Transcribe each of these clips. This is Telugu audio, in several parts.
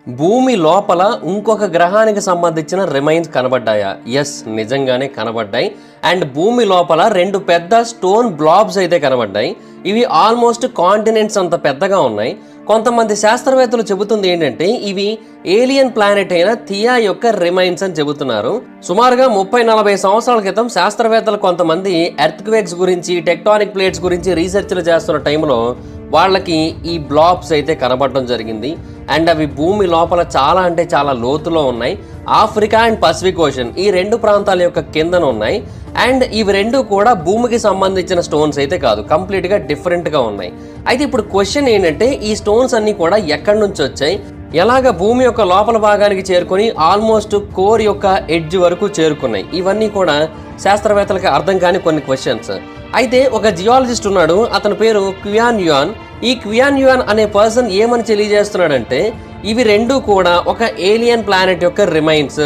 భూమి లోపల ఇంకొక గ్రహానికి సంబంధించిన రిమైన్స్ కనబడ్డాయా? ఎస్, నిజంగానే కనబడ్డాయి. అండ్ భూమి లోపల రెండు పెద్ద స్టోన్ బ్లాబ్స్ అయితే కనబడ్డాయి. ఇవి ఆల్మోస్ట్ కాంటినెంట్స్ అంత పెద్దగా ఉన్నాయి. కొంతమంది శాస్త్రవేత్తలు చెబుతుంది ఏంటంటే ఇవి ఏలియన్ ప్లానెట్ అయిన థియా యొక్క రిమైన్స్ అని చెబుతున్నారు. సుమారుగా 30-40 సంవత్సరాల క్రితం శాస్త్రవేత్తలు కొంతమంది ఎర్త్ క్వేక్స్ గురించి, టెక్టానిక్ ప్లేట్స్ గురించి రీసెర్చ్లు చేస్తున్న టైంలో వాళ్ళకి ఈ బ్లాబ్స్ అయితే కనబడటం జరిగింది. అండ్ అవి భూమి లోపల చాలా అంటే చాలా లోతులో ఉన్నాయి. ఆఫ్రికా అండ్ పసిఫిక్ ఓషన్ ఈ రెండు ప్రాంతాల యొక్క కిందన ఉన్నాయి. అండ్ ఇవి రెండు కూడా భూమికి సంబంధించిన స్టోన్స్ అయితే కాదు, కంప్లీట్గా డిఫరెంట్గా ఉన్నాయి. అయితే ఇప్పుడు క్వశ్చన్ ఏంటంటే ఈ స్టోన్స్ అన్నీ కూడా ఎక్కడి నుంచి వచ్చాయి, ఎలాగ భూమి యొక్క లోపల భాగానికి చేరుకొని ఆల్మోస్ట్ కోర్ యొక్క ఎడ్జ్ వరకు చేరుకున్నాయి? ఇవన్నీ కూడా శాస్త్రవేత్తలకు అర్థం కాని కొన్ని క్వశ్చన్స్. అయితే ఒక జియాలజిస్ట్ ఉన్నాడు, అతని పేరు క్వియాన్ యుయాన్. ఈ క్వియాన్ యుయాన్ అనే పర్సన్ ఏమని తెలియజేస్తున్నాడంటే ఇవి రెండు కూడా ఒక ఏలియన్ ప్లానెట్ యొక్క రిమైన్స్.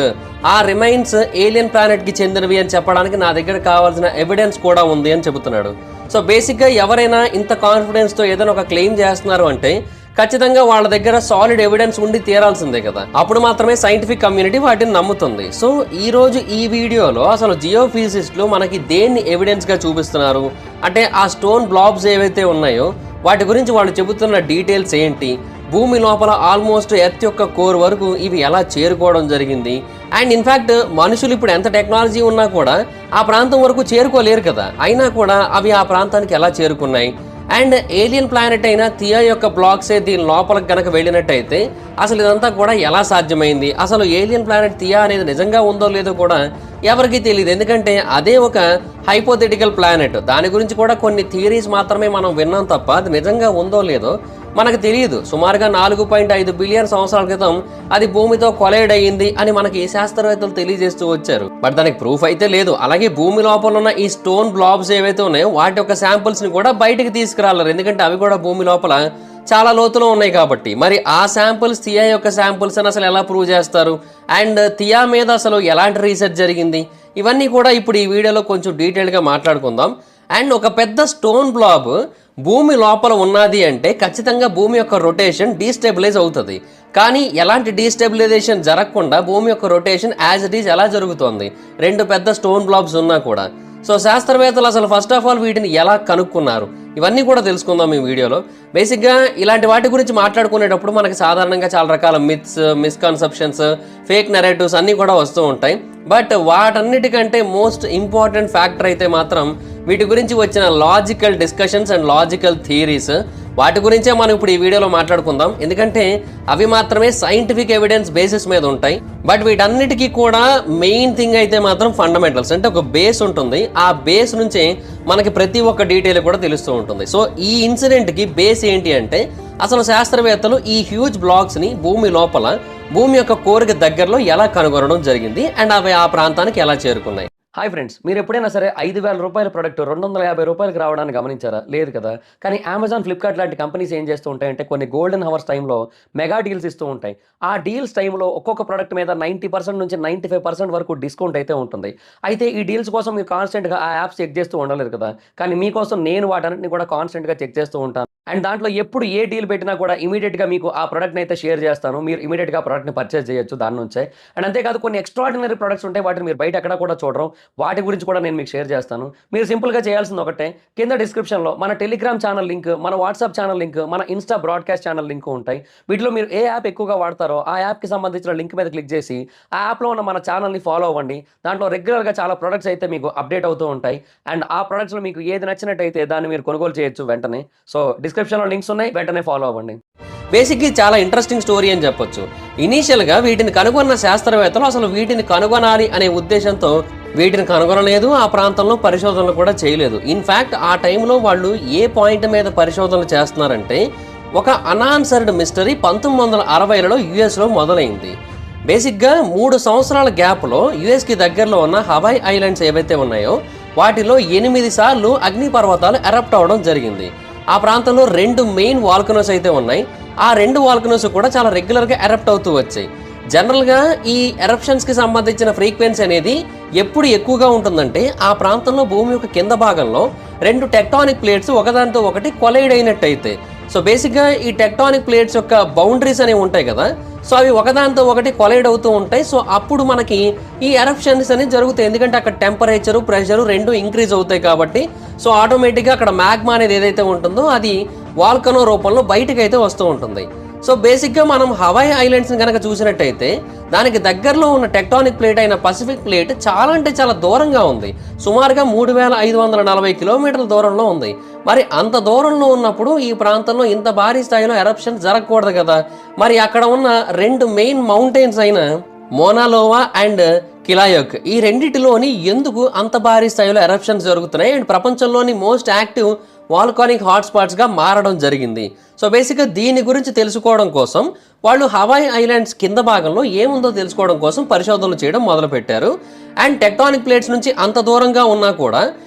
ఆ రిమైన్స్ ఏలియన్ ప్లానెట్ కి చెందినవి అని చెప్పడానికి నా దగ్గర కావాల్సిన ఎవిడెన్స్ కూడా ఉంది అని చెబుతున్నాడు. సో బేసిక్గా ఎవరైనా ఇంత కాన్ఫిడెన్స్తో ఏదైనా ఒక క్లెయిమ్ చేస్తున్నారు అంటే ఖచ్చితంగా వాళ్ళ దగ్గర సాలిడ్ ఎవిడెన్స్ ఉండి తీరాల్సిందే కదా, అప్పుడు మాత్రమే సైంటిఫిక్ కమ్యూనిటీ వాటిని నమ్ముతుంది. సో ఈ రోజు ఈ వీడియోలో అసలు జియోఫిజిసిస్టులు మనకి దేన్ని ఎవిడెన్స్గా చూపిస్తున్నారు అంటే ఆ స్టోన్ బ్లాబ్స్ ఏవైతే ఉన్నాయో వాటి గురించి వాళ్ళు చెబుతున్న డీటెయిల్స్ ఏంటి, భూమి లోపల ఆల్మోస్ట్ ఎర్త్ యొక్క కోర్ వరకు ఇవి ఎలా చేరుకోవడం జరిగింది, అండ్ ఇన్ఫ్యాక్ట్ మనుషులు ఇప్పుడు ఎంత టెక్నాలజీ ఉన్నా కూడా ఆ ప్రాంతం వరకు చేరుకోలేరు కదా, అయినా కూడా అవి ఆ ప్రాంతానికి ఎలా చేరుకున్నాయి, అండ్ ఏలియన్ ప్లానెట్ అయిన థియా యొక్క బ్లాక్సే దీని లోపలికి కనుక వెళ్ళినట్టయితే అసలు ఇదంతా కూడా ఎలా సాధ్యమైంది, అసలు ఏలియన్ ప్లానెట్ థియా అనేది నిజంగా ఉందో లేదో కూడా ఎవరికి తెలియదు. ఎందుకంటే అదే ఒక హైపోథెటికల్ ప్లానెట్, దాని గురించి కూడా కొన్ని థియరీస్ మాత్రమే మనం విన్నాం తప్ప అది నిజంగా ఉందో లేదో మనకు తెలియదు. సుమారుగా 4.5 బిలియన్ సంవత్సరాల క్రితం అది భూమితో కొలైడ్ అయ్యింది అని మనకి శాస్త్రవేత్తలు తెలియజేస్తూ వచ్చారు. బట్ దానికి ప్రూఫ్ అయితే లేదు. అలాగే భూమి లోపల ఉన్న ఈ స్టోన్ బ్లాబ్స్ ఏవైతే ఉన్నాయో వాటి యొక్క శాంపుల్స్ ని కూడా బయటకు తీసుకురాలేరు, ఎందుకంటే అవి కూడా భూమి లోపల చాలా లోతులో ఉన్నాయి కాబట్టి. మరి ఆ శాంపుల్స్ థియా యొక్క శాంపుల్స్ అని అసలు ఎలా ప్రూవ్ చేస్తారు, అండ్ థియా మీద అసలు ఎలాంటి రీసెర్చ్ జరిగింది, ఇవన్నీ కూడా ఇప్పుడు ఈ వీడియోలో కొంచెం డీటెయిల్గా మాట్లాడుకుందాం. అండ్ ఒక పెద్ద స్టోన్ బ్లాబ్ భూమి లోపల ఉన్నది అంటే ఖచ్చితంగా భూమి యొక్క రొటేషన్ డీస్టెబిలైజ్ అవుతుంది. కానీ ఎలాంటి డీస్టెబిలైజేషన్ జరగకుండా భూమి యొక్క రొటేషన్ యాజ్ ఇట్ ఈజ్ ఎలా జరుగుతోంది రెండు పెద్ద స్టోన్ బ్లాబ్స్ ఉన్నా కూడా. సో శాస్త్రవేత్తలు అసలు ఫస్ట్ ఆఫ్ ఆల్ వీటిని ఎలా కనుక్కున్నారు ఇవన్నీ కూడా తెలుసుకుందాం ఈ వీడియోలో. బేసిక్గా ఇలాంటి వాటి గురించి మాట్లాడుకునేటప్పుడు మనకి సాధారణంగా చాలా రకాల మిత్స్, మిస్కన్సెప్షన్స్, ఫేక్ నెరేటివ్స్ అన్నీ కూడా వస్తూ ఉంటాయి. బట్ వాటన్నిటికంటే మోస్ట్ ఇంపార్టెంట్ ఫ్యాక్టర్ అయితే మాత్రం వీటి గురించి వచ్చిన logical discussions and logical theories, వాటి గురించే మనం ఇప్పుడు ఈ వీడియోలో మాట్లాడుకుందాం. ఎందుకంటే అవి మాత్రమే సైంటిఫిక్ ఎవిడెన్స్ బేసిస్ మీద ఉంటాయి. బట్ వీటన్నిటికీ కూడా మెయిన్ థింగ్ అయితే మాత్రం ఫండమెంటల్స్, అంటే ఒక బేస్ ఉంటుంది. ఆ బేస్ నుంచే మనకి ప్రతి ఒక్క డీటెయిల్ కూడా తెలుస్తూ ఉంటుంది. సో ఈ ఇన్సిడెంట్కి బేస్ ఏంటి అంటే అసలు శాస్త్రవేత్తలు ఈ హ్యూజ్ బ్లాక్స్ని భూమి లోపల భూమి యొక్క కోర్కి దగ్గరలో ఎలా కనుగొనడం జరిగింది అండ్ అవి ఆ ప్రాంతానికి ఎలా చేరుకున్నాయి. హాయ్ ఫ్రెండ్స్, మీరు ఎప్పుడైనా సరే 5,000 రూపాయల ప్రొడక్ట్ 250 రూపాయలకు రావడానికి గమనించారా? లేదు కదా. కానీ అమెజాన్, ఫ్లిప్కార్ట్ లాంటి కంపెనీస్ ఏం చేస్తూ ఉంటాయంటే కొన్ని గోల్డెన్ హవర్స్ టైంలో మెగా డీల్స్ ఇస్తూ ఉంటాయి. ఆ డీల్స్ టైంలో ఒక్కొక్క ప్రొడక్ట్ మీద 90% నుంచి 95% వరకు డిస్కౌంట్ అయితే ఉంటుంది. అయితే ఈ డీల్స్ కోసం మీరు కాన్స్టెంట్గా ఆ యాప్స్ చెక్ చేస్తూ ఉండలేదు కదా, కానీ మీకోసం నేను వాటన్నిటిని కూడా కాన్స్టెంట్గా చెక్ చేస్తూ ఉంటాను. అండ్ దాంట్లో ఎప్పుడు ఏ డీల్ పెట్టినా కూడా ఇమీడియట్గా మీకు ఆ ప్రొడక్ట్ని అయితే షేర్ చేస్తాను. మీరు ఇమీడియట్గా ప్రొడక్ట్ని పర్చేస్ చేయొచ్చు దాని నుంచే. అండ్ అంతేకాదు కొన్ని ఎక్స్ట్రాడినరీ ప్రొడక్ట్స్ ఉంటాయి, వాటిని మీరు బయట ఎక్కడ కూడా చూడరు. వాటి గురించి కూడా నేను మీకు షేర్ చేస్తాను. మీరు సింపుల్గా చేయాల్సింది ఒకటే, కింద డిస్క్రిప్షన్లో మన టెలిగ్రామ్ ఛానల్ లింక్, మన వాట్సాప్ ఛానల్ లింక్, మన ఇన్స్టా బ్రాడ్కాస్ట్ ఛానల్ లింక్ ఉంటాయి. వీటిలో మీరు ఏ యాప్ ఎక్కువగా వాడతారో ఆ యాప్కి సంబంధించిన లింక్ మీద క్లిక్ చేసి ఆ యాప్లో ఉన్న మన ఛానల్ని ఫాలో అవ్వండి. దాంట్లో రెగ్యులర్గా చాలా ప్రొడక్ట్స్ అయితే మీకు అప్డేట్ అవుతూ ఉంటాయి. అండ్ ఆ ప్రొడక్ట్స్లో మీకు ఏది నచ్చినట్టయితే దాన్ని మీరు కొనుగోలు చేయొచ్చు వెంటనే. సో డిస్క్రిప్షన్లో లింక్స్ ఉన్నాయి, వెంటనే ఫాలో అవ్వండి. బేసిక్లీ చాలా ఇంట్రెస్టింగ్ స్టోరీ అని చెప్పొచ్చు. ఇనీషియల్గా వీటిని కనుగొన్న శాస్త్రవేత్తలు అసలు వీటిని కనుగొనాలి అనే ఉద్దేశంతో వీటిని కనుగొనలేదు, ఆ ప్రాంతంలో పరిశోధనలు కూడా చేయలేదు. ఇన్ఫ్యాక్ట్ ఆ టైంలో వాళ్ళు ఏ పాయింట్ మీద పరిశోధనలు చేస్తున్నారంటే ఒక అన్ఆన్సర్డ్ మిస్టరీ 1960లలో యుఎస్లో మొదలైంది. బేసిక్గా 3 సంవత్సరాల గ్యాప్లో యుఎస్కి దగ్గరలో ఉన్న హవాయ్ ఐలాండ్స్ ఏవైతే ఉన్నాయో వాటిలో 8 సార్లు అగ్నిపర్వతాలు ఎరప్ట్ అవ్వడం జరిగింది. ఆ ప్రాంతంలో 2 మెయిన్ వాల్కనోస్ అయితే ఉన్నాయి. ఆ 2 వాల్కనోస్ కూడా చాలా రెగ్యులర్గా ఎరప్ట్ అవుతూ వచ్చాయి. జనరల్గా ఈ ఎరప్షన్స్కి సంబంధించిన ఫ్రీక్వెన్సీ అనేది ఎప్పుడు ఎక్కువగా ఉంటుందంటే ఆ ప్రాంతంలో భూమి యొక్క కింద భాగంలో 2 టెక్టానిక్ ప్లేట్స్ ఒకదానితో ఒకటి కొలైడ్ అయినట్టయితే. సో బేసిక్గా ఈ టెక్టానిక్ ప్లేట్స్ యొక్క బౌండరీస్ అనేవి ఉంటాయి కదా, సో అవి ఒకదానితో ఒకటి కొలైడ్ అవుతూ ఉంటాయి. సో అప్పుడు మనకి ఈ ఎరప్షన్స్ అనేది జరుగుతాయి, ఎందుకంటే అక్కడ టెంపరేచరు ప్రెషరు రెండు ఇంక్రీజ్ అవుతాయి కాబట్టి. సో ఆటోమేటిక్గా అక్కడ మ్యాగ్మా అనేది ఏదైతే ఉంటుందో అది వాల్కనో రూపంలో బయటకు అయితే వస్తూ ఉంటుంది. సో బేసిక్గా మనం హవాయి ఐలాండ్స్ని కనుక చూసినట్టయితే దానికి దగ్గరలో ఉన్న టెక్టానిక్ ప్లేట్ అయిన పసిఫిక్ ప్లేట్ చాలా అంటే చాలా దూరంగా ఉంది. సుమారుగా 3540 కిలోమీటర్ల దూరంలో ఉంది. మరి అంత దూరంలో ఉన్నప్పుడు ఈ ప్రాంతంలో ఇంత భారీ స్థాయిలో ఎరప్షన్ జరగకూడదు కదా. మరి అక్కడ ఉన్న రెండు మెయిన్ మౌంటైన్స్ అయిన మోనాలోవా అండ్ కిలాయోక్, ఈ రెండిటిలోని ఎందుకు అంత భారీ స్థాయిలో ఎరప్షన్స్ జరుగుతున్నాయి అండ్ ప్రపంచంలోని మోస్ట్ యాక్టివ్ వాల్కానిక్ హాట్స్పాట్స్గా మారడం జరిగింది. సో బేసిక్గా దీని గురించి తెలుసుకోవడం కోసం వాళ్ళు హవాయి ఐలాండ్స్ కింద భాగంలో ఏముందో తెలుసుకోవడం కోసం పరిశోధనలు చేయడం మొదలుపెట్టారు. అండ్ టెక్టానిక్ ప్లేట్స్ నుంచి అంత దూరంగా ఉన్నా కూడా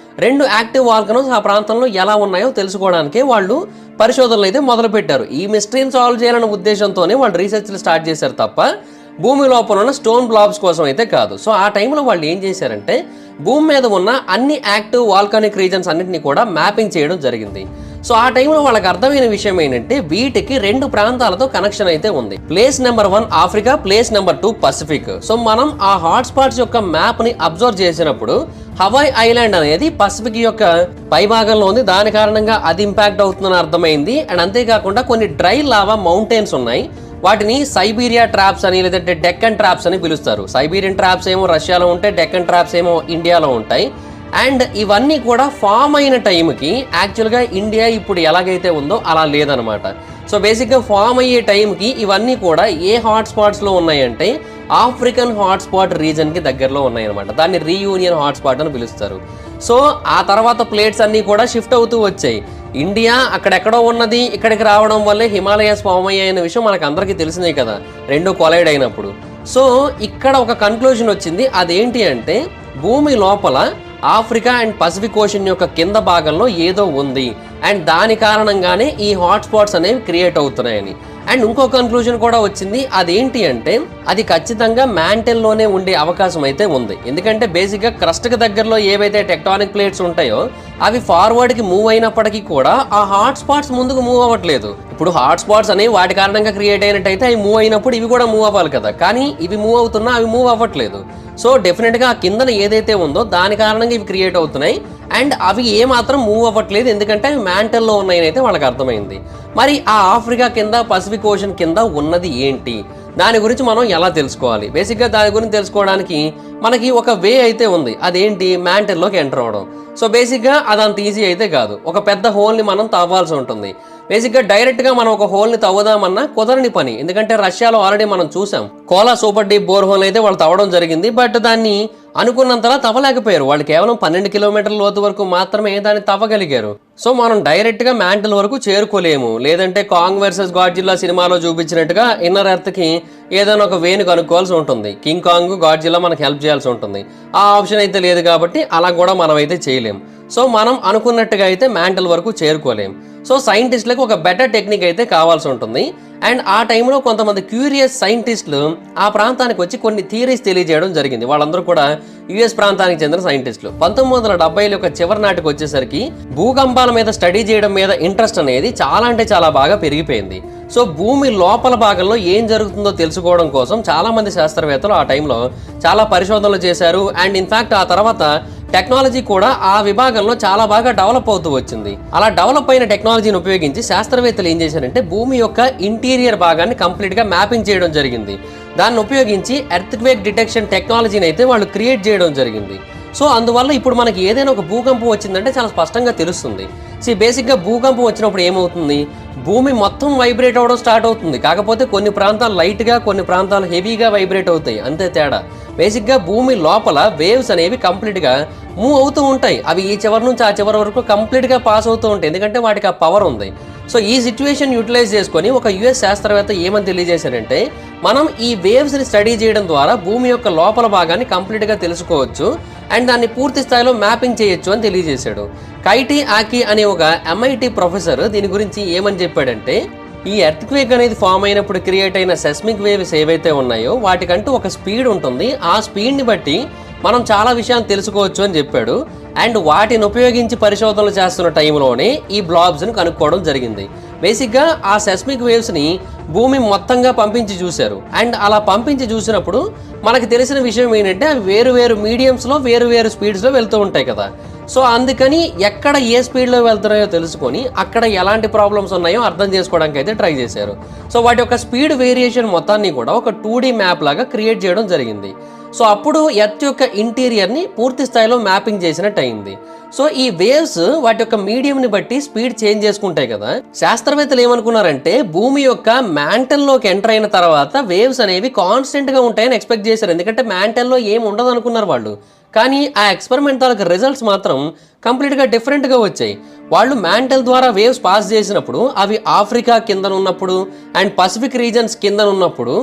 రెండు యాక్టివ్ వాల్కనోస్ ఆ ప్రాంతంలో ఎలా ఉన్నాయో తెలుసుకోవడానికే వాళ్ళు పరిశోధనలు అయితే మొదలుపెట్టారు. ఈ మిస్టరీని సాల్వ్ చేయాలనే ఉద్దేశంతోనే వాళ్ళు రీసెర్చ్లు స్టార్ట్ చేశారు తప్ప భూమి లోపల ఉన్న స్టోన్ బ్లాబ్స్ కోసం అయితే కాదు. సో ఆ టైంలో వాళ్ళు ఏం చేశారంటే భూమి మీద ఉన్న అన్ని యాక్టివ్ వాల్కానిక్ రీజన్స్ అన్నింటినీ కూడా మ్యాపింగ్ చేయడం జరిగింది. సో ఆ టైంలో వాళ్ళకి అర్థమైన విషయం ఏంటంటే వీటికి రెండు ప్రాంతాలతో కనెక్షన్ అయితే ఉంది. Place number 1 Africa, place number 2 Pacific. So మనం ఆ హాట్స్పాట్స్ యొక్క మ్యాప్ని అబ్జర్వ్ చేసినప్పుడు హవాయి ఐలాండ్ అనేది పసిఫిక్ యొక్క పై భాగంలో ఉంది, దాని కారణంగా అది ఇంపాక్ట్ అవుతుందని అర్థమైంది. అండ్ అంతేకాకుండా కొన్ని డ్రై లావా మౌంటైన్స్ ఉన్నాయి, వాటిని సైబీరియా ట్రాప్స్ అని లేదంటే డెక్కన్ ట్రాప్స్ అని పిలుస్తారు. సైబీరియన్ ట్రాప్స్ ఏమో రష్యాలో ఉంటాయి, డెక్కన్ ట్రాప్స్ ఏమో ఇండియాలో ఉంటాయి. అండ్ ఇవన్నీ కూడా ఫామ్ అయిన టైంకి యాక్చువల్గా ఇండియా ఇప్పుడు ఎలాగైతే ఉందో అలా లేదనమాట. సో బేసిక్గా ఫామ్ అయ్యే టైంకి ఇవన్నీ కూడా ఏ హాట్స్పాట్స్లో ఉన్నాయంటే ఆఫ్రికన్ హాట్స్పాట్ రీజన్కి దగ్గరలో ఉన్నాయన్నమాట. దాన్ని రీయూనియన్ హాట్స్పాట్ అని పిలుస్తారు. సో ఆ తర్వాత ప్లేట్స్ అన్నీ కూడా షిఫ్ట్ అవుతూ వచ్చాయి. ఇండియా అక్కడెక్కడో ఉన్నది ఇక్కడికి రావడం వల్లే హిమాలయాస్ ఫామ్ అయ్యాయనే విషయం మనకు అందరికీ తెలిసిందే కదా, రెండు కొలైడ్ అయినప్పుడు. సో ఇక్కడ ఒక కన్క్లూజన్ వచ్చింది, అదేంటి అంటే భూమి లోపల ఆఫ్రికా అండ్ పసిఫిక్ ఓషన్ యొక్క కింద భాగంలో ఏదో ఉంది అండ్ దాని కారణంగానే ఈ హాట్స్పాట్స్ అనేవి క్రియేట్ అవుతున్నాయని. అండ్ ఇంకో కన్క్లూజన్ కూడా వచ్చింది, అదేంటి అంటే అది ఖచ్చితంగా మ్యాంటెల్లోనే ఉండే అవకాశం అయితే ఉంది. ఎందుకంటే బేసిక్గా క్రస్ట్కి దగ్గరలో ఏవైతే టెక్టానిక్ ప్లేట్స్ ఉంటాయో అవి ఫార్వర్డ్కి మూవ్ అయినప్పటికీ కూడా ఆ హాట్స్పాట్స్ ముందుకు మూవ్ అవ్వట్లేదు. ఇప్పుడు హాట్స్పాట్స్ అనేవి వాటి కారణంగా క్రియేట్ అయినట్టయితే అవి మూవ్ అయినప్పుడు ఇవి కూడా మూవ్ అవ్వాలి కదా, కానీ ఇవి మూవ్ అవుతున్నా అవి మూవ్ అవ్వట్లేదు. సో డెఫినెట్గా ఆ కిందన ఏదైతే ఉందో దాని కారణంగా ఇవి క్రియేట్ అవుతున్నాయి అండ్ అవి ఏమాత్రం మూవ్ అవ్వట్లేదు, ఎందుకంటే అవి మ్యాంటల్లో ఉన్నాయని అయితే వాళ్ళకి అర్థమైంది. మరి ఆ ఆఫ్రికా కింద పసిఫిక్ ఓషన్ కింద ఉన్నది ఏంటి, దాని గురించి మనం ఎలా తెలుసుకోవాలి? బేసిక్గా దాని గురించి తెలుసుకోవడానికి మనకి ఒక వే అయితే ఉంది, అదేంటి మ్యాంటల్లోకి ఎంటర్ అవ్వడం. సో బేసిక్గా అదంత ఈజీ అయితే కాదు, ఒక పెద్ద హోల్ని మనం తవ్వాల్సి ఉంటుంది. బేసిక్గా డైరెక్ట్గా మనం ఒక హోల్ని తవ్వదామన్నా కుదరని పని, ఎందుకంటే రష్యాలో ఆల్రెడీ మనం చూసాం Kola super deep bore hole అయితే వాళ్ళు తవ్వడం జరిగింది, బట్ దాన్ని అనుకున్నంతలా తవ్వలేకపోయారు. వాళ్ళు కేవలం 12 కిలోమీటర్ల లోతు వరకు మాత్రమే దాన్ని తవ్వగలిగారు. సో మనం డైరెక్ట్గా మ్యాంటల్ వరకు చేరుకోలేము, లేదంటే కాంగ్ వర్సెస్ గాడ్జిల్లా సినిమాలో చూపించినట్టుగా ఇన్నర్ ఎర్త్కి ఏదైనా ఒక వేను కనుక్కోవాల్సి ఉంటుంది. కింగ్ కాంగ్ గాడ్జిల్లా మనకు హెల్ప్ చేయాల్సి ఉంటుంది. ఆ ఆప్షన్ అయితే లేదు కాబట్టి అలా కూడా మనం అయితే చేయలేం. సో మనం అనుకున్నట్టుగా అయితే మ్యాంటల్ వరకు చేరుకోలేం. సో సైంటిస్టులకు ఒక బెటర్ టెక్నిక్ అయితే కావాల్సి ఉంటుంది. అండ్ ఆ టైంలో కొంతమంది క్యూరియస్ సైంటిస్టులు ఆ ప్రాంతానికి వచ్చి కొన్ని థియరీస్ తెలియజేయడం జరిగింది. వాళ్ళందరూ కూడా యుఎస్ ప్రాంతానికి చెందిన సైంటిస్టులు. 1970 యొక్క చివరి నాటికి వచ్చేసరికి భూకంపాల మీద స్టడీ చేయడం మీద ఇంట్రెస్ట్ అనేది చాలా అంటే చాలా బాగా పెరిగిపోయింది. సో భూమి లోపల భాగంలో ఏం జరుగుతుందో తెలుసుకోవడం కోసం చాలా మంది శాస్త్రవేత్తలు ఆ టైంలో చాలా పరిశోధనలు చేశారు. అండ్ ఇన్ఫాక్ట్ ఆ తర్వాత టెక్నాలజీ కూడా ఆ విభాగంలో చాలా బాగా డెవలప్ అవుతూ వచ్చింది. అలా డెవలప్ అయిన టెక్నాలజీని ఉపయోగించి శాస్త్రవేత్తలు ఏం చేశారంటే భూమి యొక్క ఇంటీరియర్ భాగాన్ని కంప్లీట్గా మ్యాపింగ్ చేయడం జరిగింది. దాన్ని ఉపయోగించి ఎర్త్క్వేక్ డిటెక్షన్ టెక్నాలజీని అయితే వాళ్ళు క్రియేట్ చేయడం జరిగింది. సో అందువల్ల ఇప్పుడు మనకి ఏదైనా ఒక భూకంపం వచ్చిందంటే చాలా స్పష్టంగా తెలుస్తుంది. బేసిక్గా భూకంపం వచ్చినప్పుడు ఏమవుతుంది, భూమి మొత్తం వైబ్రేట్ అవ్వడం స్టార్ట్ అవుతుంది. కాకపోతే కొన్ని ప్రాంతాలు లైట్గా, కొన్ని ప్రాంతాలు హెవీగా వైబ్రేట్ అవుతాయి, అంతే తేడా. బేసిక్గా భూమి లోపల వేవ్స్ అనేవి కంప్లీట్గా మూవ్ అవుతూ ఉంటాయి. అవి ఈ చివరి నుంచి ఆ చివరి వరకు కంప్లీట్గా పాస్ అవుతూ ఉంటాయి, ఎందుకంటే వాటికి ఆ పవర్ ఉంది. సో ఈ సిచ్యువేషన్ యూటిలైజ్ చేసుకొని ఒక యుఎస్ శాస్త్రవేత్త ఏమని తెలియజేశారంటే మనం ఈ వేవ్స్ని స్టడీ చేయడం ద్వారా భూమి యొక్క లోపల భాగాన్ని కంప్లీట్గా తెలుసుకోవచ్చు అండ్ దాన్ని పూర్తి స్థాయిలో మ్యాపింగ్ చేయొచ్చు అని తెలియజేశాడు. కైటీ ఆకి అనే ఒక MIT ప్రొఫెసర్ దీని గురించి ఏమని చెప్పాడంటే ఈ ఎర్త్క్వేక్ అనేది ఫామ్ అయినప్పుడు క్రియేట్ అయిన సెస్మిక్ వేవ్స్ ఏవైతే ఉన్నాయో వాటికంటూ ఒక స్పీడ్ ఉంటుంది. ఆ స్పీడ్ని బట్టి మనం చాలా విషయాలు తెలుసుకోవచ్చు అని చెప్పాడు. అండ్ వాటిని ఉపయోగించి పరిశోధనలు చేస్తున్న టైంలోనే ఈ బ్లాబ్స్ని కనుక్కోవడం జరిగింది. బేసిక్గా ఆ సెస్మిక్ వేవ్స్ని భూమి మొత్తంగా పంపించి చూశారు. అండ్ అలా పంపించి చూసినప్పుడు మనకు తెలిసిన విషయం ఏంటంటే అవి వేరు వేరు మీడియంస్లో వేరు వేరు స్పీడ్స్లో వెళ్తూ ఉంటాయి కదా. సో అందుకని ఎక్కడ ఏ స్పీడ్లో వెళ్తున్నాయో తెలుసుకొని అక్కడ ఎలాంటి ప్రాబ్లమ్స్ ఉన్నాయో అర్థం చేసుకోవడానికి అయితే ట్రై చేశారు. సో వాటి యొక్క స్పీడ్ వేరియేషన్ మొత్తాన్ని కూడా ఒక 2D మ్యాప్ లాగా క్రియేట్ చేయడం జరిగింది. సో అప్పుడు ఎర్త్ యొక్క ఇంటీరియర్ని పూర్తి స్థాయిలో మ్యాపింగ్ చేసినట్టు అయింది. సో ఈ వేవ్స్ వాటి యొక్క మీడియంని బట్టి స్పీడ్ చేంజ్ చేసుకుంటాయి కదా. శాస్త్రవేత్తలు ఏమనుకున్నారంటే భూమి యొక్క మ్యాంటల్లోకి ఎంటర్ అయిన తర్వాత వేవ్స్ అనేవి కాన్స్టెంట్గా ఉంటాయని ఎక్స్పెక్ట్ చేశారు. ఎందుకంటే మ్యాంటల్లో ఏం ఉండదు అనుకున్నారు వాళ్ళు. కానీ ఆ ఎక్స్పెరిమెంట్ తాలూకు రిజల్ట్స్ మాత్రం కంప్లీట్గా డిఫరెంట్గా వచ్చాయి. వాళ్ళు మ్యాంటల్ ద్వారా వేవ్స్ పాస్ చేసినప్పుడు అవి ఆఫ్రికా కిందనున్నప్పుడు అండ్ పసిఫిక్ రీజన్స్ కిందనున్నప్పుడు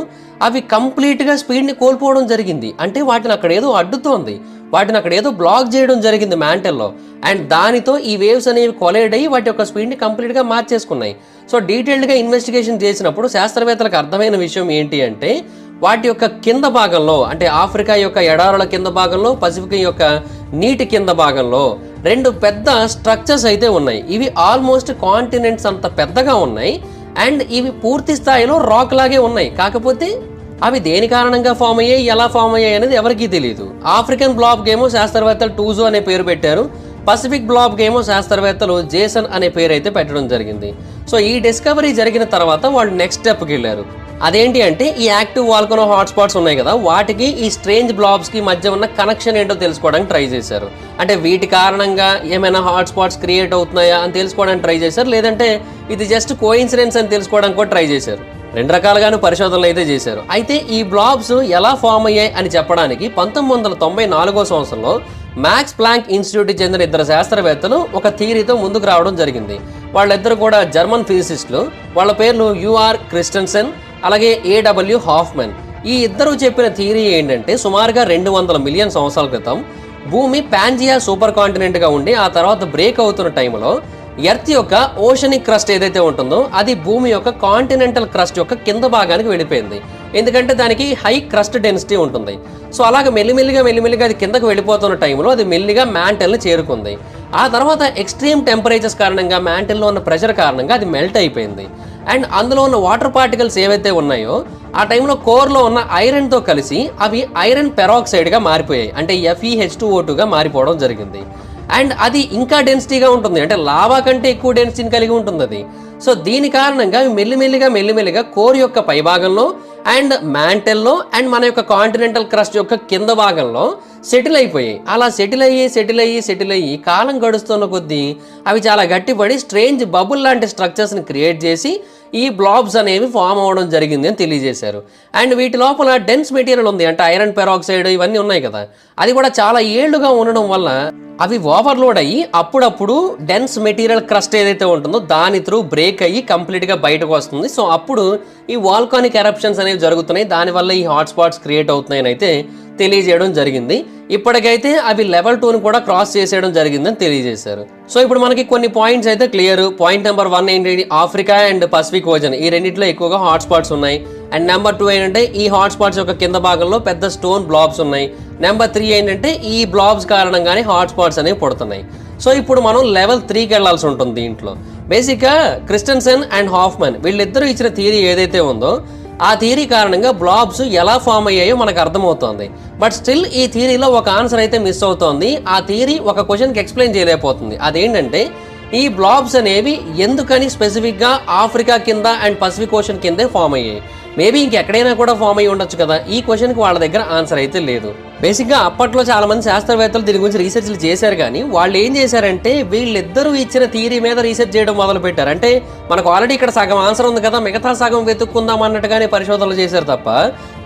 అవి కంప్లీట్గా స్పీడ్ని కోల్పోవడం జరిగింది. అంటే వాటిని అక్కడ ఏదో అడ్డుతోంది, వాటిని అక్కడ ఏదో బ్లాక్ చేయడం జరిగింది మ్యాంటల్లో. అండ్ దానితో ఈ వేవ్స్ అనేవి కొలైడ్ అయ్యి వాటి యొక్క స్పీడ్ని కంప్లీట్గా మార్చేసుకున్నాయి. సో డీటెయిల్డ్గా ఇన్వెస్టిగేషన్ చేసినప్పుడు శాస్త్రవేత్తలకు అర్థమైన విషయం ఏంటి అంటే వాటి యొక్క కింద భాగంలో, అంటే ఆఫ్రికా యొక్క ఎడారుల కింద భాగంలో, పసిఫిక్ యొక్క నీటి కింద భాగంలో 2 పెద్ద స్ట్రక్చర్స్ అయితే ఉన్నాయి. ఇవి ఆల్మోస్ట్ కాంటినెంట్స్ అంత పెద్దగా ఉన్నాయి. అండ్ ఇవి పూర్తి స్థాయిలో రాక్ లాగే ఉన్నాయి. కాకపోతే అవి దేని కారణంగా ఫామ్ అయ్యాయి, ఎలా ఫామ్ అయ్యాయి అనేది ఎవరికీ తెలియదు. ఆఫ్రికన్ బ్లాబ్ గేమో శాస్త్రవేత్తలు టూజో అనే పేరు పెట్టారు. పసిఫిక్ బ్లాబ్ గేమో శాస్త్రవేత్తలు జేసన్ అనే పేరు అయితే పెట్టడం జరిగింది. సో ఈ డిస్కవరీ జరిగిన తర్వాత వాళ్ళు నెక్స్ట్ స్టెప్కి వెళ్ళారు. అదేంటి అంటే ఈ యాక్టివ్ వాల్కనో హాట్స్పాట్స్ ఉన్నాయి కదా, వాటికి ఈ స్ట్రేంజ్ బ్లాబ్స్కి మధ్య ఉన్న కనెక్షన్ ఏంటో తెలుసుకోవడానికి ట్రై చేశారు. అంటే వీటి కారణంగా ఏమైనా హాట్స్పాట్స్ క్రియేట్ అవుతున్నాయా అని తెలుసుకోవడానికి ట్రై చేశారు, లేదంటే ఇది జస్ట్ కోఇన్సిడెన్స్ అని తెలుసుకోవడానికి కూడా ట్రై చేశారు. 2 రకాలుగాను పరిశోధనలు అయితే చేశారు. అయితే ఈ బ్లాబ్స్ ఎలా ఫామ్ అయ్యాయి అని చెప్పడానికి 1994 సంవత్సరంలో మ్యాక్స్ ప్లాంక్ ఇన్స్టిట్యూట్కి చెందిన 2 శాస్త్రవేత్తలు ఒక థియరీతో ముందుకు రావడం జరిగింది. వాళ్ళిద్దరు కూడా జర్మన్ ఫిజిసిస్టులు. వాళ్ళ పేర్లు యుఆర్ క్రిస్టెన్సెన్ అలాగే ఏడబ్ల్యూ హాఫ్మెన్. ఈ ఇద్దరు చెప్పిన థియరీ ఏంటంటే సుమారుగా 200 మిలియన్ సంవత్సరాల క్రితం భూమి పాంజియా సూపర్ కాంటినెంట్గా ఉండి ఆ తర్వాత బ్రేక్ అవుతున్న టైంలో ఎర్త్ యొక్క ఓషనిక్ క్రస్ట్ ఏదైతే ఉంటుందో అది భూమి యొక్క కాంటినెంటల్ క్రస్ట్ యొక్క కింద భాగానికి వెళ్ళిపోయింది. ఎందుకంటే దానికి హై క్రస్ట్ డెన్సిటీ ఉంటుంది. సో అలాగే మెల్లిమెల్లిగా అది కిందకు వెళ్ళిపోతున్న టైంలో అది మెల్లిగా మ్యాంటల్ని చేరుకుంది. ఆ తర్వాత ఎక్స్ట్రీమ్ టెంపరేచర్స్ కారణంగా మ్యాంటల్లో ఉన్న ప్రెషర్ కారణంగా అది మెల్ట్ అయిపోయింది. అండ్ అందులో ఉన్న వాటర్ పార్టికల్స్ ఏవైతే ఉన్నాయో ఆ టైంలో కోర్లో ఉన్న ఐరన్తో కలిసి అవి ఐరన్ పెరాక్సైడ్గా మారిపోయాయి. అంటే FeH2O2గా మారిపోవడం జరిగింది. అండ్ అది ఇంకా డెన్సిటీగా ఉంటుంది, అంటే లావా కంటే ఎక్కువ డెన్సిటీని కలిగి ఉంటుంది అది. సో దీని కారణంగా మెల్లిమెల్లిగా కోర్ యొక్క పై భాగంలో అండ్ మ్యాంటెల్లో అండ్ మన యొక్క కాంటినెంటల్ క్రస్ట్ యొక్క కింద భాగంలో సెటిల్ అయిపోయాయి. అలా సెటిల్ అయ్యి కాలం గడుస్తున్న కొద్దీ అవి చాలా గట్టిపడి స్ట్రేంజ్ బబుల్ లాంటి స్ట్రక్చర్స్ని క్రియేట్ చేసి ఈ బ్లాబ్స్ అనేవి ఫామ్ అవ్వడం జరిగింది అని తెలియజేశారు. అండ్ వీటి లోపల డెన్స్ మెటీరియల్ ఉంది, అంటే ఐరన్ పెరాక్సైడ్ ఇవన్నీ ఉన్నాయి కదా, అది కూడా చాలా ఏళ్లుగా ఉండడం వల్ల అవి ఓవర్లోడ్ అయ్యి అప్పుడప్పుడు డెన్స్ మెటీరియల్ క్రస్ట్ ఏదైతే ఉంటుందో దాని త్రూ బ్రేక్ అయ్యి కంప్లీట్గా బయటకు వస్తుంది. సో అప్పుడు ఈ వాల్కానిక్ ఎరప్షన్స్ అనేవి జరుగుతున్నాయి, దానివల్ల ఈ హాట్స్పాట్స్ క్రియేట్ అవుతున్నాయని అయితే తెలియజేయడం జరిగింది. ఇప్పటికైతే అవి లెవెల్ 2ని కూడా క్రాస్ చేసేయడం జరిగిందని తెలియజేశారు. సో ఇప్పుడు మనకి కొన్ని పాయింట్స్ అయితే క్లియర్. పాయింట్ నెంబర్ 1 ఏంటి, ఆఫ్రికా అండ్ పసిఫిక్ ఓషన్ ఈ రెండింటిలో ఎక్కువగా హాట్స్పాట్స్ ఉన్నాయి. అండ్ నెంబర్ 2 ఏంటంటే ఈ హాట్స్పాట్స్ యొక్క కింద భాగంలో పెద్ద స్టోన్ బ్లాబ్స్ ఉన్నాయి. నెంబర్ 3 ఏంటంటే ఈ బ్లాబ్స్ కారణంగానే హాట్స్పాట్స్ అనేవి పడుతున్నాయి. సో ఇప్పుడు మనం లెవెల్ 3కి వెళ్లాల్సి ఉంటుంది. దీంట్లో బేసిక్గా క్రిస్టెన్సెన్ అండ్ హాఫ్మన్ వీళ్ళిద్దరూ ఇచ్చిన థియరీ ఏదైతే ఉందో ఆ థియరీ కారణంగా బ్లాబ్స్ ఎలా ఫామ్ అయ్యాయో మనకు అర్థమవుతోంది. బట్ స్టిల్ ఈ థియరీలో ఒక ఆన్సర్ అయితే మిస్ అవుతోంది. ఆ థియరీ ఒక క్వశ్చన్కి ఎక్స్ప్లెయిన్ చేయలేకపోతుంది. అదేంటంటే ఈ బ్లాబ్స్ అనేవి ఎందుకని స్పెసిఫిక్గా ఆఫ్రికా కింద అండ్ పసిఫిక్ ఓషన్ కిందే ఫామ్ అయ్యాయి. మేబీ ఇంకెక్కడైనా కూడా ఫామ్ అయ్యి ఉండొచ్చు కదా. ఈ క్వశ్చన్కి వాళ్ళ దగ్గర ఆన్సర్ అయితే లేదు. బేసిక్గా అప్పట్లో చాలా మంది శాస్త్రవేత్తలు దీని గురించి రీసెర్చ్లు చేశారు, కానీ వాళ్ళు ఏం చేశారంటే వీళ్ళిద్దరూ ఇచ్చిన థియరీ మీద రీసెర్చ్ చేయడం మొదలు పెట్టారు. అంటే మనకు ఆల్రెడీ ఇక్కడ సగం ఆన్సర్ ఉంది కదా, మిగతా సగం వెతుక్కుందాం అన్నట్టుగానే పరిశోధనలు చేశారు తప్ప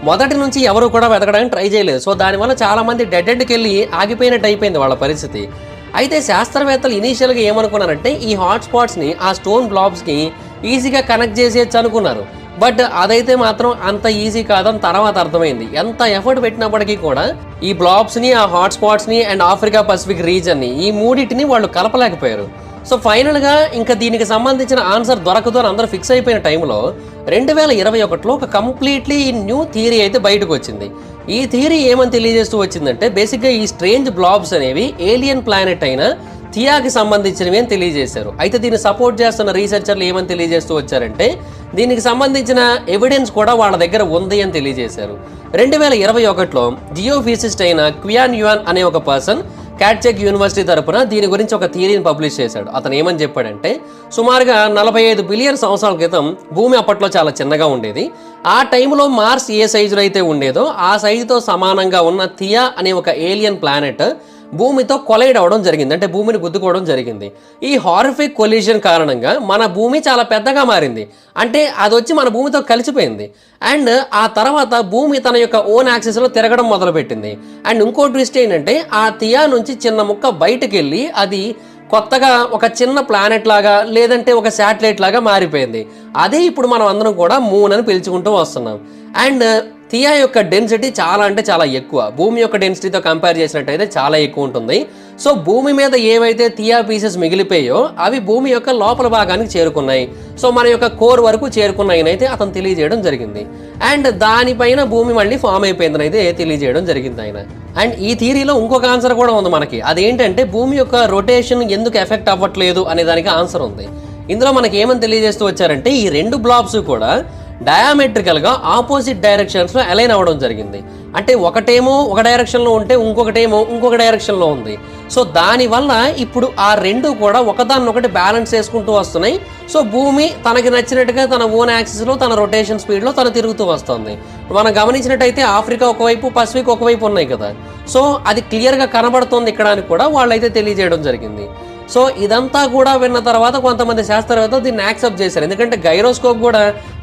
మొదటి నుంచి ఎవరు కూడా వెతకడానికి ట్రై చేయలేదు. సో దానివల్ల చాలా మంది డెడ్ ఎండ్కి వెళ్ళి ఆగిపోయినట్టు అయిపోయింది వాళ్ళ పరిస్థితి. అయితే శాస్త్రవేత్తలు ఇనీషియల్గా ఏమనుకున్నారంటే ఈ హాట్స్పాట్స్ని ఆ స్టోన్ బ్లాబ్స్కి ఈజీగా కనెక్ట్ చేసేయచ్చు అనుకున్నారు. బట్ అదైతే మాత్రం అంత ఈజీ కాదని తర్వాత అర్థమైంది. ఎంత ఎఫర్ట్ పెట్టినప్పటికీ కూడా ఈ బ్లాబ్స్ని, ఆ హాట్స్పాట్స్ని అండ్ ఆఫ్రికా పసిఫిక్ రీజన్ని ఈ మూడింటిని వాళ్ళు కలపలేకపోయారు. సో ఫైనల్గా ఇంకా దీనికి సంబంధించిన ఆన్సర్ దొరకదు అని అందరూ ఫిక్స్ అయిపోయిన టైంలో 2021లో ఒక కంప్లీట్లీ న్యూ థియరీ అయితే బయటకు వచ్చింది. ఈ థియరీ ఏమని తెలియజేస్తూ వచ్చిందంటే బేసిక్గా ఈ స్ట్రేంజ్ బ్లాబ్స్ అనేవి ఏలియన్ ప్లానెట్ అయిన థియాకి సంబంధించినవి అని తెలియజేశారు. అయితే దీన్ని సపోర్ట్ చేస్తున్న రీసెర్చర్లు ఏమని తెలియజేస్తూ వచ్చారంటే దీనికి సంబంధించిన ఎవిడెన్స్ కూడా వాళ్ళ దగ్గర ఉంది అని తెలియజేశారు. 2021లో జియోఫిజిసిస్ట్ అయిన క్వియాన్ యువాన్ అనే ఒక పర్సన్ క్యాట్చెక్ యూనివర్సిటీ తరపున దీని గురించి ఒక థియరీని పబ్లిష్ చేశాడు. అతను ఏమని చెప్పాడంటే సుమారుగా 45 బిలియన్ సంవత్సరాల క్రితం భూమి అప్పట్లో చాలా చిన్నగా ఉండేది. ఆ టైంలో మార్స్ ఏ సైజులో అయితే ఉండేదో ఆ సైజుతో సమానంగా ఉన్న థియా అనే ఒక ఏలియన్ ప్లానెట్ భూమితో కొలైడ్ అవ్వడం జరిగింది, అంటే భూమిని గుద్దుకోవడం జరిగింది. ఈ హారిఫిక్ కొలిజన్ కారణంగా మన భూమి చాలా పెద్దగా మారింది, అంటే అది వచ్చి మన భూమితో కలిసిపోయింది. అండ్ ఆ తర్వాత భూమి తన యొక్క ఓన్ యాక్సిస్లో తిరగడం మొదలుపెట్టింది. అండ్ ఇంకో ట్విస్ట్ ఏంటంటే ఆ థియా నుంచి చిన్న ముక్క బయటకు వెళ్ళి అది కొత్తగా ఒక చిన్న ప్లానెట్ లాగా లేదంటే ఒక శాటిలైట్ లాగా మారిపోయింది. అదే ఇప్పుడు మనం అందరం కూడా మూన్ అని పిలుచుకుంటూ వస్తున్నాం. అండ్ థియా యొక్క డెన్సిటీ చాలా అంటే చాలా ఎక్కువ, భూమి యొక్క డెన్సిటీతో కంపేర్ చేసినట్టయితే చాలా ఎక్కువ ఉంటుంది. సో భూమి మీద ఏవైతే థియా పీసెస్ మిగిలిపోయో అవి భూమి యొక్క లోపల భాగానికి చేరుకున్నాయి. సో మన యొక్క కోర్ వరకు చేరుకున్నాయని అయితే అతను తెలియజేయడం జరిగింది. అండ్ దానిపైన భూమి మళ్ళీ ఫామ్ అయిపోయిందని అయితే తెలియజేయడం జరిగింది ఆయన. అండ్ ఈ థియరీలో ఇంకొక ఆన్సర్ కూడా ఉంది మనకి, అదేంటంటే భూమి యొక్క రొటేషన్ ఎందుకు ఎఫెక్ట్ అవ్వట్లేదు అనే దానికి ఆన్సర్ ఉంది. ఇందులో మనకి ఏమని తెలియజేస్తూ వచ్చారంటే ఈ రెండు బ్లాబ్స్ కూడా డయామెట్రికల్గా ఆపోజిట్ డైరెక్షన్స్లో అలైన్ అవ్వడం జరిగింది. అంటే ఒకటేమో ఒక డైరెక్షన్లో ఉంటే ఇంకొకటేమో ఇంకొక డైరెక్షన్లో ఉంది. సో దానివల్ల ఇప్పుడు ఆ రెండు కూడా ఒకదాన్నొకటి బ్యాలెన్స్ చేసుకుంటూ వస్తున్నాయి. సో భూమి తనకి నచ్చినట్టుగా తన ఓన్ యాక్సిస్లో తన రొటేషన్ స్పీడ్లో తను తిరుగుతూ వస్తుంది. మనం గమనించినట్టయితే ఆఫ్రికా ఒకవైపు పసిఫిక్ ఒకవైపు ఉన్నాయి కదా, సో అది క్లియర్గా కనబడుతుంది ఇక్కడ అని కూడా వాళ్ళైతే తెలియజేయడం జరిగింది. సో ఇదంతా కూడా విన్న తర్వాత కొంతమంది శాస్త్రవేత్తలు దీన్ని యాక్సెప్ట్ చేశారు. ఎందుకంటే గైరోస్కోప్ కూడా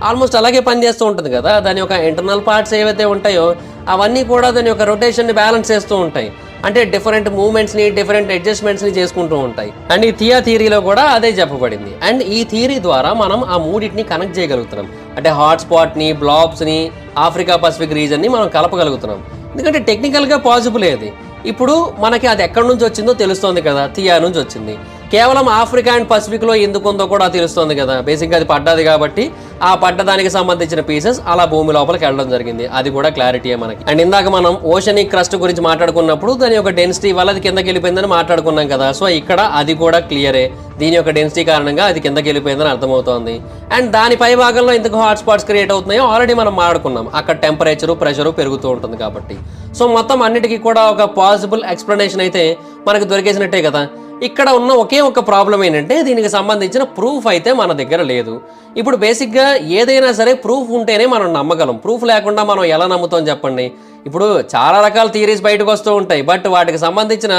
ఆల్మోస్ట్ అలాగే పనిచేస్తూ ఉంటుంది కదా, దాని యొక్క ఇంటర్నల్ పార్ట్స్ ఏవైతే ఉంటాయో అవన్నీ కూడా దాని యొక్క రొటేషన్ని బ్యాలెన్స్ చేస్తూ ఉంటాయి, అంటే డిఫరెంట్ మూవ్మెంట్స్ని డిఫరెంట్ అడ్జస్ట్మెంట్స్ని చేసుకుంటూ ఉంటాయి. అండ్ ఈ థియా థియరీలో కూడా అదే చెప్పబడింది. అండ్ ఈ థియరీ ద్వారా మనం ఆ మూడింటిని కనెక్ట్ చేయగలుగుతున్నాం, అంటే హాట్స్పాట్ని బ్లాబ్స్ని ఆఫ్రికా పసిఫిక్ రీజన్ని మనం కలపగలుగుతున్నాం. ఎందుకంటే టెక్నికల్గా పాసిబుల్ ఏది, ఇప్పుడు మనకి అది ఎక్కడి నుంచి వచ్చిందో తెలుస్తోంది కదా, థియా నుంచి వచ్చింది. కేవలం ఆఫ్రికా అండ్ పసిఫిక్లో ఎందుకు ఉందో కూడా తెలుస్తోంది కదా, బేసిక్గా అది పడ్డది కాబట్టి ఆ పడ్డదానికి సంబంధించిన పీసెస్ అలా భూమి లోపలికి వెళ్ళడం జరిగింది, అది కూడా క్లారిటీయే మనకి. అండ్ ఇందాక మనం ఓషనిక్ క్రస్ట్ గురించి మాట్లాడుకున్నప్పుడు దాని యొక్క డెన్సిటీ వల్ల అది కిందకి వెళ్ళిపోయిందని మాట్లాడుకున్నాం కదా, సో ఇక్కడ అది కూడా క్లియరే, దీని యొక్క డెన్సిటీ కారణంగా అది కిందకి వెళ్ళిపోయిందని అర్థమవుతోంది. అండ్ దాని పై భాగంలో ఎందుకు హాట్స్పాట్స్ క్రియేట్ అవుతున్నాయో ఆల్రెడీ మనం మాట్లాడుకున్నాం, అక్కడ టెంపరేచరు ప్రెషరు పెరుగుతూ ఉంటుంది కాబట్టి. సో మొత్తం అన్నిటికీ కూడా ఒక పాసిబుల్ ఎక్స్ప్లెనేషన్ అయితే మనకు దొరికేసినట్టే కదా. ఇక్కడ ఉన్న ఒకే ఒక ప్రాబ్లం ఏంటంటే దీనికి సంబంధించిన ప్రూఫ్ అయితే మన దగ్గర లేదు. ఇప్పుడు బేసిక్గా ఏదైనా సరే ప్రూఫ్ ఉంటేనే మనం నమ్మగలం, ప్రూఫ్ లేకుండా మనం ఎలా నమ్ముతాం చెప్పండి. ఇప్పుడు చాలా రకాల థియరీస్ బయటకు వస్తూ ఉంటాయి, బట్ వాటికి సంబంధించిన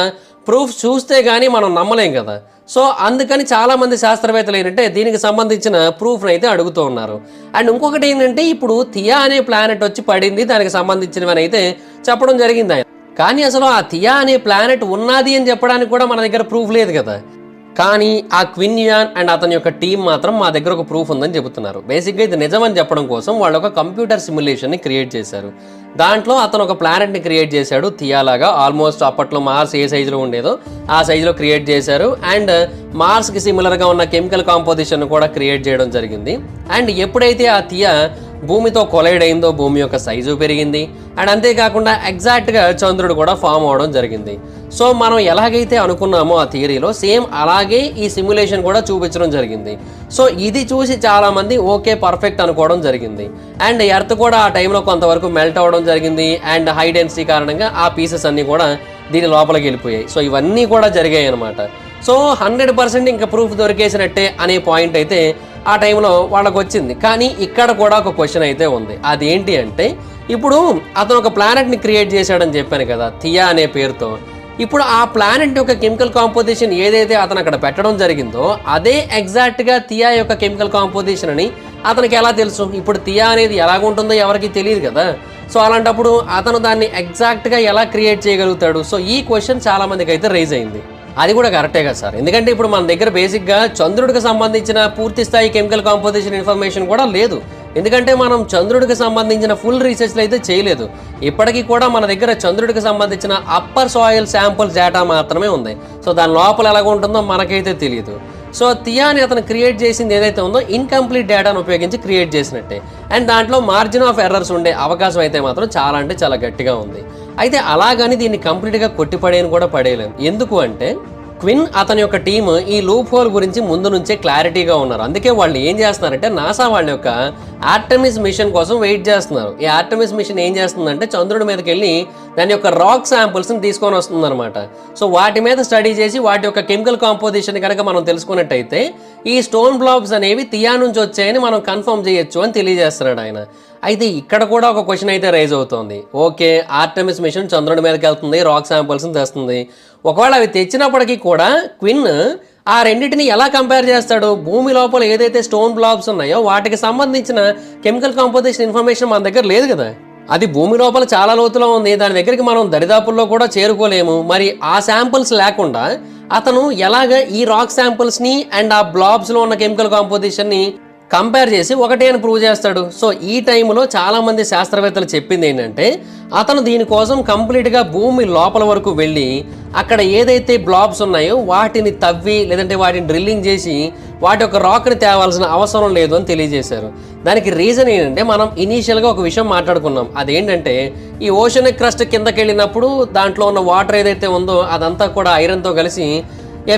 ప్రూఫ్ చూస్తే కానీ మనం నమ్మలేం కదా. సో అందుకని చాలామంది శాస్త్రవేత్తలు ఏంటంటే దీనికి సంబంధించిన ప్రూఫ్ని అయితే అడుగుతూ ఉన్నారు. అండ్ ఇంకొకటి ఏంటంటే ఇప్పుడు థియా అనే ప్లానెట్ వచ్చి పడింది, దానికి సంబంధించినవని అయితే చెప్పడం జరిగింది ఆయన. కానీ అసలు ఆ థియా అనే ప్లానెట్ ఉన్నది అని చెప్పడానికి కూడా మన దగ్గర ప్రూఫ్ లేదు కదా. కానీ ఆ క్విన్ యువాన్ అండ్ అతని యొక్క టీం మాత్రం మా దగ్గర ఒక ప్రూఫ్ ఉందని చెబుతున్నారు. బేసిక్గా ఇది నిజమని చెప్పడం కోసం వాళ్ళు ఒక కంప్యూటర్ సిమ్యులేషన్ని క్రియేట్ చేశారు. దాంట్లో అతను ఒక ప్లానెట్ని క్రియేట్ చేశాడు థియా లాగా, ఆల్మోస్ట్ అప్పట్లో మార్స్ ఏ సైజులో ఉండేదో ఆ సైజులో క్రియేట్ చేశారు. అండ్ మార్స్కి సిమిలర్గా ఉన్న కెమికల్ కాంపోజిషన్ కూడా క్రియేట్ చేయడం జరిగింది. అండ్ ఎప్పుడైతే ఆ థియా భూమితో కొలైడ్ అయిందో భూమి యొక్క సైజు పెరిగింది. అండ్ అంతేకాకుండా ఎగ్జాక్ట్గా చంద్రుడు కూడా ఫామ్ అవడం జరిగింది. సో మనం ఎలాగైతే అనుకున్నామో ఆ థియరీలో సేమ్ అలాగే ఈ సిమ్యులేషన్ కూడా చూపించడం జరిగింది. సో ఇది చూసి చాలామంది ఓకే పర్ఫెక్ట్ అనుకోవడం జరిగింది. అండ్ ఎర్త్ కూడా ఆ టైంలో కొంతవరకు మెల్ట్ అవ్వడం జరిగింది. అండ్ హై డెన్సిటీ కారణంగా ఆ పీసెస్ అన్నీ కూడా దీని లోపలికి వెళ్ళిపోయాయి. సో ఇవన్నీ కూడా జరిగాయి అనమాట. సో 100% ఇంకా ప్రూఫ్ దొరికేసినట్టే అనే పాయింట్ అయితే ఆ టైంలో వాళ్ళకు వచ్చింది. కానీ ఇక్కడ కూడా ఒక క్వశ్చన్ అయితే ఉంది, అదేంటి అంటే ఇప్పుడు అతను ఒక ప్లానెట్ని క్రియేట్ చేశాడని చెప్పాను కదా థియా అనే పేరుతో. ఇప్పుడు ఆ ప్లానెట్ యొక్క కెమికల్ కాంపోజిషన్ ఏదైతే అతను అక్కడ పెట్టడం జరిగిందో అదే ఎగ్జాక్ట్గా థియా యొక్క కెమికల్ కాంపోజిషన్ అని అతనికి ఎలా తెలుసు? ఇప్పుడు థియా అనేది ఎలాగుంటుందో ఎవరికి తెలియదు కదా. సో అలాంటప్పుడు అతను దాన్ని ఎగ్జాక్ట్గా ఎలా క్రియేట్ చేయగలుగుతాడు? సో ఈ క్వశ్చన్ చాలామందికి అయితే రైజ్ అయింది. అది కూడా కరెక్టే కదా సార్, ఎందుకంటే ఇప్పుడు మన దగ్గర బేసిక్గా చంద్రుడికి సంబంధించిన పూర్తి స్థాయి కెమికల్ కాంపోజిషన్ ఇన్ఫర్మేషన్ కూడా లేదు. ఎందుకంటే మనం చంద్రుడికి సంబంధించిన ఫుల్ రీసెర్చ్లు అయితే చేయలేదు. ఇప్పటికీ కూడా మన దగ్గర చంద్రుడికి సంబంధించిన అప్పర్ సాయిల్ శాంపుల్స్ డేటా మాత్రమే ఉంది. సో దాని లోపల ఎలాగ ఉంటుందో మనకైతే తెలియదు. సో థియాని అతను క్రియేట్ చేసింది ఏదైతే ఉందో ఇన్కంప్లీట్ డేటాను ఉపయోగించి క్రియేట్ చేసినట్టే. అండ్ దాంట్లో మార్జిన్ ఆఫ్ ఎర్రర్స్ ఉండే అవకాశం అయితే మాత్రం చాలా అంటే చాలా గట్టిగా ఉంది. అయితే అలాగని దీన్ని కంప్లీట్గా కొట్టిపడేయని కూడా పడేయలేము. ఎందుకు అంటే క్విన్ అతని యొక్క టీమ్ ఈ లూప్ హోల్ గురించి ముందు నుంచే క్లారిటీగా ఉన్నారు. అందుకే వాళ్ళు ఏం చేస్తున్నారంటే నాసా వాళ్ళ యొక్క ఆర్టెమిస్ మిషన్ కోసం వెయిట్ చేస్తున్నారు. ఈ ఆర్టెమిస్ మిషన్ ఏం చేస్తుందంటే చంద్రుడి మీదకి వెళ్ళి దాని యొక్క రాక్ శాంపుల్స్ని తీసుకొని వస్తుంది అనమాట. సో వాటి మీద స్టడీ చేసి వాటి యొక్క కెమికల్ కాంపోజిషన్ కనుక మనం తెలుసుకున్నట్టయితే ఈ స్టోన్ బ్లాబ్స్ అనేవి థియా నుంచి వచ్చాయని మనం కన్ఫర్మ్ చేయొచ్చు అని తెలియజేస్తున్నాడు ఆయన. అయితే ఇక్కడ కూడా ఒక క్వశ్చన్ అయితే రైజ్ అవుతుంది. ఓకే, ఆర్టెమిస్ మిషన్ చంద్రుడి మీదకి వెళ్తుంది, రాక్ శాంపుల్స్ని తెస్తుంది. ఒకవేళ అవి తెచ్చినప్పటికీ కూడా క్విన్ ఆ రెండింటిని ఎలా కంపేర్ చేస్తాడు? భూమి లోపల ఏదైతే స్టోన్ బ్లాబ్స్ ఉన్నాయో వాటికి సంబంధించిన కెమికల్ కాంపోజిషన్ ఇన్ఫర్మేషన్ మన దగ్గర లేదు కదా. అది భూమి లోపల చాలా లోతులో ఉంది, దాని దగ్గరికి మనం దరిదాపుల్లో కూడా చేరుకోలేము. మరి ఆ శాంపుల్స్ లేకుండా అతను ఎలాగ ఈ రాక్ శాంపుల్స్ని అండ్ ఆ బ్లాబ్స్లో ఉన్న కెమికల్ కాంపోజిషన్ని కంపేర్ చేసి ఒకటే అని ప్రూవ్ చేస్తాడు? సో ఈ టైంలో చాలామంది శాస్త్రవేత్తలు చెప్పింది ఏంటంటే అతను దీనికోసం కంప్లీట్గా భూమి లోపల వరకు వెళ్ళి అక్కడ ఏదైతే బ్లాబ్స్ ఉన్నాయో వాటిని తవ్వి లేదంటే వాటిని డ్రిల్లింగ్ చేసి వాటి యొక్క రాక్ని తేవాల్సిన అవసరం లేదు అని తెలియజేశారు. దానికి రీజన్ ఏంటంటే మనం ఇనీషియల్గా ఒక విషయం మాట్లాడుకున్నాం. అదేంటంటే ఈ ఓషన్ క్రస్ట్ కిందకి వెళ్ళినప్పుడు దాంట్లో ఉన్న వాటర్ ఏదైతే ఉందో అదంతా కూడా ఐరన్తో కలిసి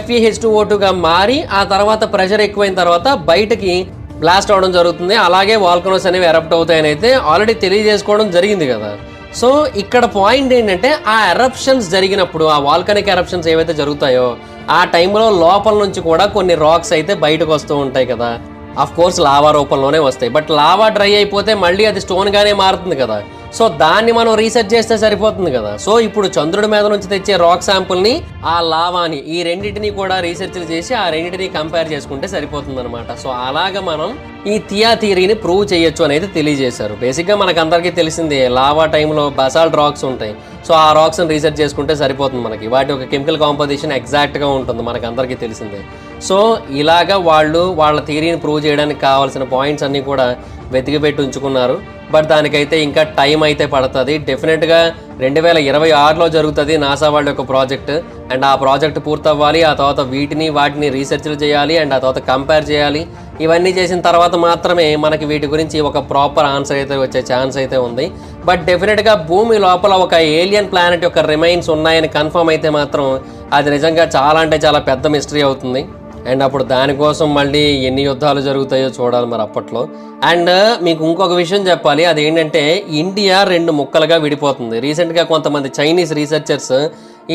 FeH2O2గా మారి ఆ తర్వాత ప్రెషర్ ఎక్కువైన తర్వాత బయటకి బ్లాస్ట్ అవడం జరుగుతుంది. అలాగే వాల్కనోస్ అనేవి ఎరప్ట్ అవుతాయని అయితే ఆల్రెడీ తెలియజేసుకోవడం జరిగింది కదా. సో ఇక్కడ పాయింట్ ఏంటంటే ఆ ఎరప్షన్స్ జరిగినప్పుడు ఆ వాల్కనిక్ ఎరప్షన్స్ ఏవైతే జరుగుతాయో ఆ టైంలో లోపల నుంచి కూడా కొన్ని రాక్స్ అయితే బయటకు వస్తూ ఉంటాయి కదా. అఫ్ కోర్స్ లావా రూపంలోనే వస్తాయి, బట్ లావా డ్రై అయిపోతే మళ్ళీ అది స్టోన్గానే మారుతుంది కదా. సో దాన్ని మనం రీసెర్చ్ చేస్తే సరిపోతుంది కదా. సో ఇప్పుడు చంద్రుడి మీద నుంచి తెచ్చే రాక్ శాంపుల్ని ఆ లావాని ఈ రెండింటిని కూడా రీసెర్చ్లు చేసి ఆ రెండింటిని కంపేర్ చేసుకుంటే సరిపోతుంది అనమాట. సో అలాగా మనం ఈ థియా థియరీని ప్రూవ్ చేయొచ్చు అనేది తెలియజేశారు. బేసిక్గా మనకు అందరికీ తెలిసిందే, లావా టైంలో బసాల్ట్ రాక్స్ ఉంటాయి. సో ఆ రాక్స్ని రీసెర్చ్ చేసుకుంటే సరిపోతుంది మనకి. వాటి యొక్క కెమికల్ కాంపోజిషన్ ఎగ్జాక్ట్గా ఉంటుంది, మనకు అందరికీ తెలిసిందే. సో ఇలాగా వాళ్ళు వాళ్ళ థియరీని ప్రూవ్ చేయడానికి కావాల్సిన పాయింట్స్ అన్నీ కూడా వెతికి పెట్టి ఉంచుకున్నారు. బట్ దానికైతే ఇంకా టైం అయితే పడుతుంది. డెఫినెట్గా 2026లో జరుగుతుంది నాసా వాళ్ళ యొక్క ప్రాజెక్ట్. అండ్ ఆ ప్రాజెక్ట్ పూర్తవ్వాలి. ఆ తర్వాత వాటిని రీసెర్చ్లు చేయాలి అండ్ ఆ తర్వాత కంపేర్ చేయాలి. ఇవన్నీ చేసిన తర్వాత మాత్రమే మనకి వీటి గురించి ఒక ప్రాపర్ ఆన్సర్ అయితే వచ్చే ఛాన్స్ అయితే ఉంది. బట్ డెఫినెట్గా భూమి లోపల ఒక ఏలియన్ ప్లానెట్ యొక్క రిమైన్స్ ఉన్నాయని కన్ఫర్మ్ అయితే మాత్రం అది నిజంగా చాలా అంటే చాలా పెద్ద మిస్టరీ అవుతుంది. అండ్ అప్పుడు దానికోసం మళ్ళీ ఎన్ని యుద్ధాలు జరుగుతాయో చూడాలి మరి అప్పట్లో. అండ్ మీకు ఇంకొక విషయం చెప్పాలి, అదేంటంటే ఇండియా 2 ముక్కలుగా విడిపోతుంది. రీసెంట్గా కొంతమంది చైనీస్ రీసెర్చర్స్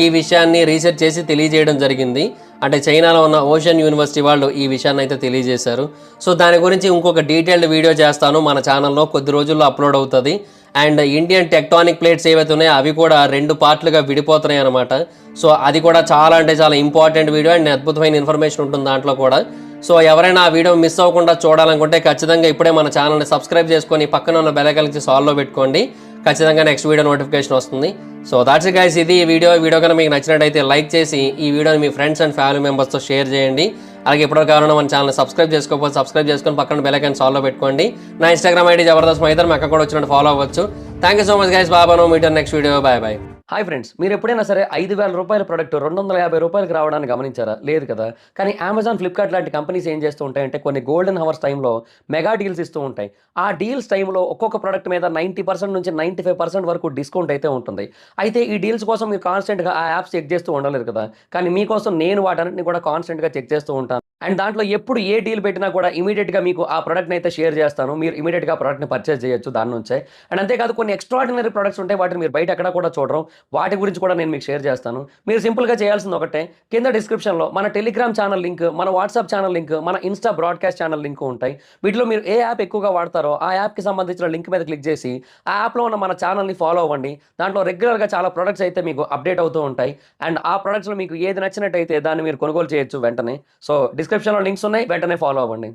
ఈ విషయాన్ని రీసెర్చ్ చేసి తెలియజేయడం జరిగింది. అంటే చైనాలో ఉన్న ఓషన్ యూనివర్సిటీ వాళ్ళు ఈ విషయాన్ని అయితే తెలియజేశారు. సో దాని గురించి ఇంకొక డీటెయిల్డ్ వీడియో చేస్తాను, మన ఛానల్లో కొద్ది రోజుల్లో అప్లోడ్ అవుతుంది. అండ్ ఇండియన్ టెక్టానిక్ ప్లేట్స్ ఏవైతే ఉన్నాయో అవి కూడా 2 పార్ట్లుగా విడిపోతున్నాయి అనమాట. సో అది కూడా చాలా అంటే చాలా ఇంపార్టెంట్ వీడియో అండ్ అద్భుతమైన ఇన్ఫర్మేషన్ ఉంటుంది దాంట్లో కూడా. సో ఎవరైనా ఆ వీడియో మిస్ అవ్వకుండా చూడాలనుకుంటే ఖచ్చితంగా ఇప్పుడే మన ఛానల్ని సబ్స్క్రైబ్ చేసుకొని పక్కన ఉన్న బెల్ ఐకాన్ నుంచి ఆల్లో పెట్టుకోండి. ఖచ్చితంగా నెక్స్ట్ వీడియో నోటిఫికేషన్ వస్తుంది. సో దాట్స్ ఇట్ గైస్, ఇది వీడియో కనుక మీకు నచ్చినట్టయితే లైక్ చేసి ఈ వీడియోని మీ ఫ్రెండ్స్ అండ్ ఫ్యామిలీ మెంబర్స్తో షేర్ చేయండి. అలాగే ఎప్పటికీ కావాలన్నా మన ఛానల్ సబ్స్క్రైబ్ చేసుకోకపోతే సబ్స్క్రైబ్ చేసుకొని పక్కన బెల్ ఐకాన్ ఆల్లో పెట్టుకోండి. నా ఇన్స్టాగ్రామ్ ఐడి జబర్దస్త్ మైదర్, అక్కడ కూడా వచ్చినట్టు ఫాలో అవ్వచ్చు. Thank you so much guys, బాబాను మీటర్ next video, bye bye. Hi friends, మీరు ఎప్పుడైనా సరే 5,000 రూపాయల ప్రోడక్ట్ 250 రూపాయలకి రావడాన్ని గమనించారా? లేదు కదా. కానీ అమెజాన్, ఫ్లిప్కార్ట్ లాంటి కంపెనీస్ ఏం చేస్తూ ఉంటాయంటే కొన్ని గోల్డెన్ హవర్స్ టైంలో మెగా డీల్స్ ఇస్తూ ఉంటాయి. ఆ డీల్స్ టైంలో ఒక్కొక్క ప్రోడక్ట్ మీద 90% నుంచి 95% వరకు డిస్కౌంట్ అయితే ఉంటుంది. అయితే ఈ డీల్స్ కోసం మీరు కాన్స్టెంట్గా ఆ యాప్స్ చెక్ చేస్తూ ఉండలేదు కదా. కానీ మీకోసం నేను వాటన్నిటిని కూడా కాన్స్టెంట్గా చెక్ చేస్తూ ఉంటాను. అండ్ దాంట్లో ఎప్పుడు ఏ డీల్ పెట్టినా కూడా ఇమీడియట్గా మీకు ఆ ప్రోడక్ట్ని అయితే షేర్ చేస్తాను. మీరు ఇమీడియట్గా ప్రోడక్ట్ని పర్చేస్ చేయొచ్చు దాని నుంచే. అండ్ అంతేకాదు కొన్ని ఎక్స్ట్రాడినరీ ప్రొడక్ట్స్ ఉంటాయి, వాటిని మీరు బయట ఎక్కడ కూడా చూడరు. వాటి గురించి కూడా నేను మీకు షేర్ చేస్తాను. మీరు సింపుల్గా చేయాల్సింది ఒకటే, కింద డిస్క్రిప్షన్లో మన టెలిగ్రామ్ ఛానల్ లింక్, మన వాట్సాప్ ఛానల్ లింక్, మన ఇన్స్టా బ్రాడ్కాస్ట్ ఛానల్ లింక్ ఉంటాయి. వీటిలో మీరు ఏ యాప్ ఎక్కువగా వాడతారో ఆ యాప్కి సంబంధించిన లింక్ మీద క్లిక్ చేసి ఆ యాప్లో ఉన్న మన ఛానల్ని ఫాలో అవ్వండి. దాంట్లో రెగ్యులర్గా చాలా ప్రొడక్ట్స్ అయితే మీకు అప్డేట్ అవుతూ ఉంటాయి. అండ్ ఆ ప్రొడక్ట్స్లో మీకు ఏది నచ్చినట్టయితే దాన్ని మీరు కొనుగోలు చేయొచ్చు వెంటనే. సో డిస్క్రిప్షన్లో లింక్స్ ఉన్నాయి, వెంటనే ఫాలో అవ్వండి.